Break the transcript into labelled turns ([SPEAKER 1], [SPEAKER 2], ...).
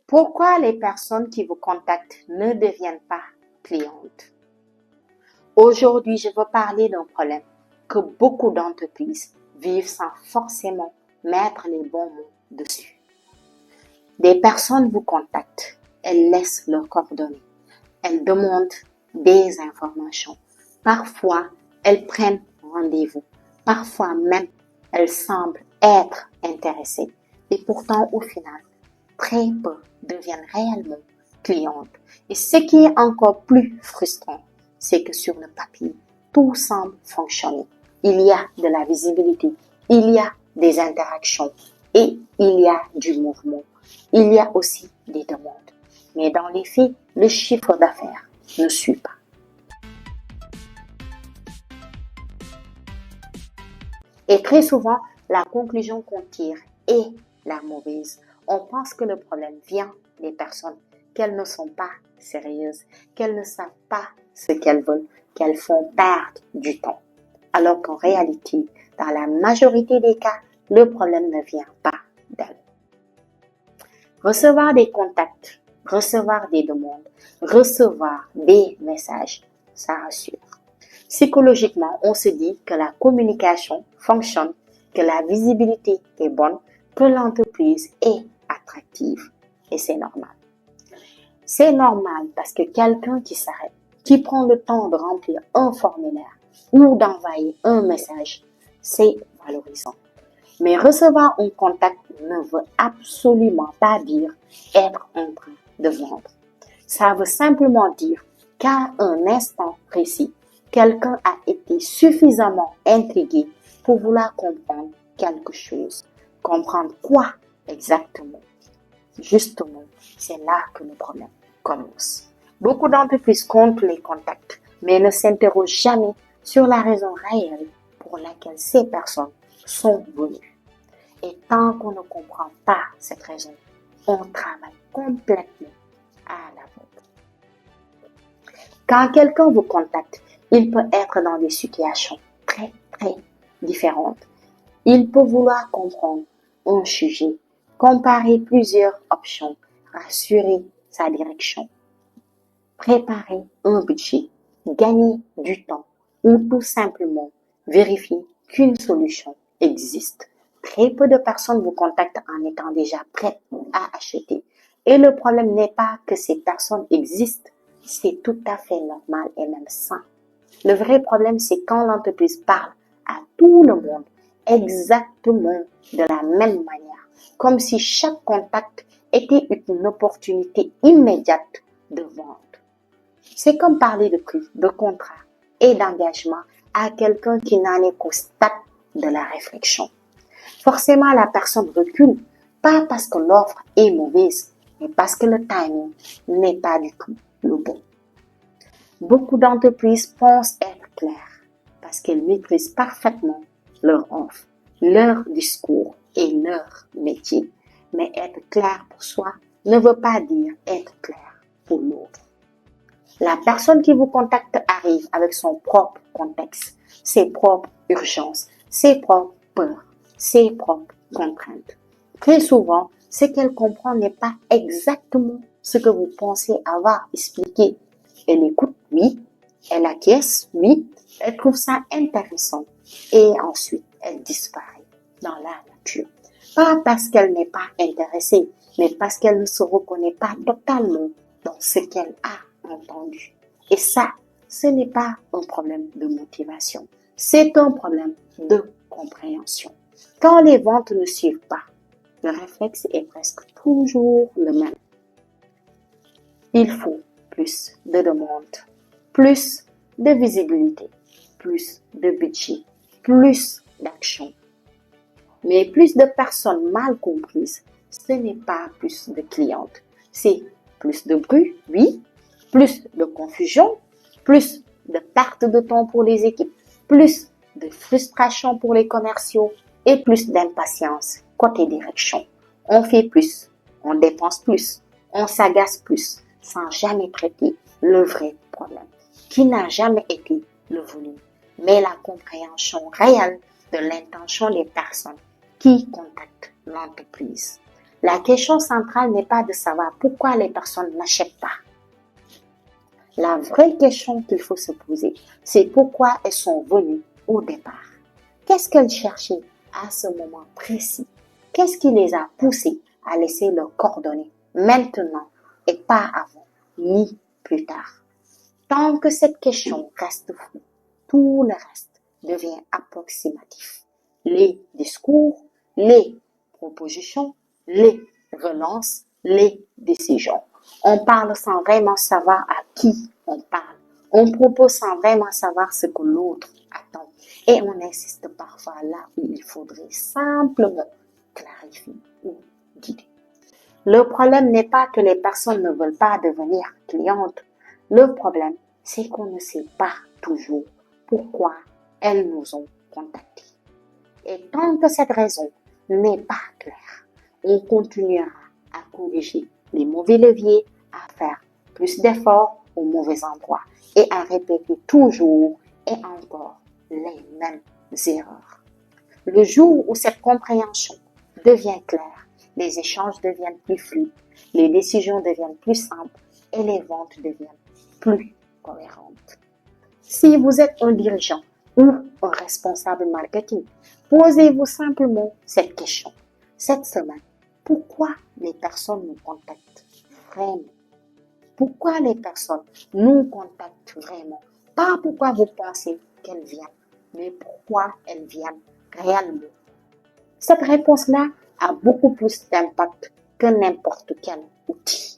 [SPEAKER 1] Pourquoi les personnes qui vous contactent ne deviennent pas clientes? Aujourd'hui, je veux parler d'un problème que beaucoup d'entreprises vivent sans forcément mettre les bons mots dessus. Des personnes vous contactent, elles laissent leurs coordonnées, elles demandent des informations. Parfois, elles prennent rendez-vous. Parfois même, elles semblent être intéressées. Et pourtant, au final, très peu deviennent réellement clientes. Et ce qui est encore plus frustrant, c'est que sur le papier, tout semble fonctionner. Il y a de la visibilité, il y a des interactions et il y a du mouvement. Il y a aussi des demandes. Mais dans les faits, le chiffre d'affaires ne suit pas. Et très souvent, la conclusion qu'on tire est la mauvaise. On pense que le problème vient des personnes, qu'elles ne sont pas sérieuses, qu'elles ne savent pas ce qu'elles veulent, qu'elles font perdre du temps. Alors qu'en réalité, dans la majorité des cas, le problème ne vient pas d'elles. Recevoir des contacts, recevoir des demandes, recevoir des messages, ça rassure. Psychologiquement, on se dit que la communication fonctionne, que la visibilité est bonne, que l'entreprise est attractive. Et c'est normal. C'est normal parce que quelqu'un qui s'arrête, qui prend le temps de remplir un formulaire ou d'envoyer un message, c'est valorisant. Mais recevoir un contact ne veut absolument pas dire être en train de vendre. Ça veut simplement dire qu'à un instant précis, quelqu'un a été suffisamment intrigué pour vouloir comprendre quelque chose. Comprendre quoi exactement? Justement, c'est là que le problème commence. Beaucoup d'entreprises comptent les contacts, mais ne s'interrogent jamais sur la raison réelle pour laquelle ces personnes sont venues. Et tant qu'on ne comprend pas cette raison, on travaille complètement à l'aveugle. Quand quelqu'un vous contacte, il peut être dans des situations très différentes. Il peut vouloir comprendre un sujet, comparer plusieurs options, rassurer sa direction, préparer un budget, gagner du temps ou tout simplement vérifier qu'une solution existe. Très peu de personnes vous contactent en étant déjà prêtes à acheter. Et le problème n'est pas que ces personnes existent, c'est tout à fait normal et même sain. Le vrai problème, c'est quand l'entreprise parle à tout le monde exactement de la même manière, comme si chaque contact était une opportunité immédiate de vente. C'est comme parler de prix, de contrat et d'engagement à quelqu'un qui n'en est qu'au stade de la réflexion. Forcément, la personne recule, pas parce que l'offre est mauvaise, mais parce que le timing n'est pas du tout le bon. Beaucoup d'entreprises pensent être claires parce qu'elles maîtrisent parfaitement leur offre, leur discours et leur métier. Mais être clair pour soi ne veut pas dire être clair pour l'autre. La personne qui vous contacte arrive avec son propre contexte, ses propres urgences, ses propres peurs, ses propres contraintes. Très souvent, ce qu'elle comprend n'est pas exactement ce que vous pensez avoir expliqué. Elle écoute, oui. Elle acquiesce, oui. Elle trouve ça intéressant. Et ensuite, elle disparaît dans la nature. Pas parce qu'elle n'est pas intéressée, mais parce qu'elle ne se reconnaît pas totalement dans ce qu'elle a entendu. Et ça, ce n'est pas un problème de motivation. C'est un problème de compréhension. Quand les ventes ne suivent pas, le réflexe est presque toujours le même. Il faut plus de demandes, plus de visibilité, plus de budget, plus d'action. Mais plus de personnes mal comprises, ce n'est pas plus de clientes. C'est plus de bruit, oui, plus de confusion, plus de perte de temps pour les équipes, plus de frustration pour les commerciaux et plus d'impatience côté direction. On fait plus, on dépense plus, on s'agace plus, sans jamais traiter le vrai problème, qui n'a jamais été le volume, mais la compréhension réelle de l'intention des personnes qui contactent l'entreprise. La question centrale n'est pas de savoir pourquoi les personnes n'achètent pas. La vraie question qu'il faut se poser, c'est pourquoi elles sont venues au départ. Qu'est-ce qu'elles cherchaient à ce moment précis? Qu'est-ce qui les a poussées à laisser leurs coordonnées maintenant et pas avant, ni plus tard? Tant que cette question reste floue, tout le reste devient approximatif. Les discours, les propositions, les relances, les décisions. On parle sans vraiment savoir à qui on parle. On propose sans vraiment savoir ce que l'autre attend. Et on insiste parfois là où il faudrait simplement clarifier ou guider. Le problème n'est pas que les personnes ne veulent pas devenir clientes. Le problème, c'est qu'on ne sait pas toujours pourquoi elles nous ont contactés. Et tant que cette raison n'est pas claire, on continuera à corriger les mauvais leviers, à faire plus d'efforts au mauvais endroit et à répéter toujours et encore les mêmes erreurs. Le jour où cette compréhension devient claire, les échanges deviennent plus fluides, les décisions deviennent plus simples et les ventes deviennent plus cohérentes. Si vous êtes un dirigeant ou un responsable marketing, posez-vous simplement cette question. Cette semaine, pourquoi les personnes nous contactent vraiment? Pourquoi les personnes nous contactent vraiment? Pas pourquoi vous pensez qu'elles viennent, mais pourquoi elles viennent réellement. Cette réponse-là a beaucoup plus d'impact que n'importe quel outil.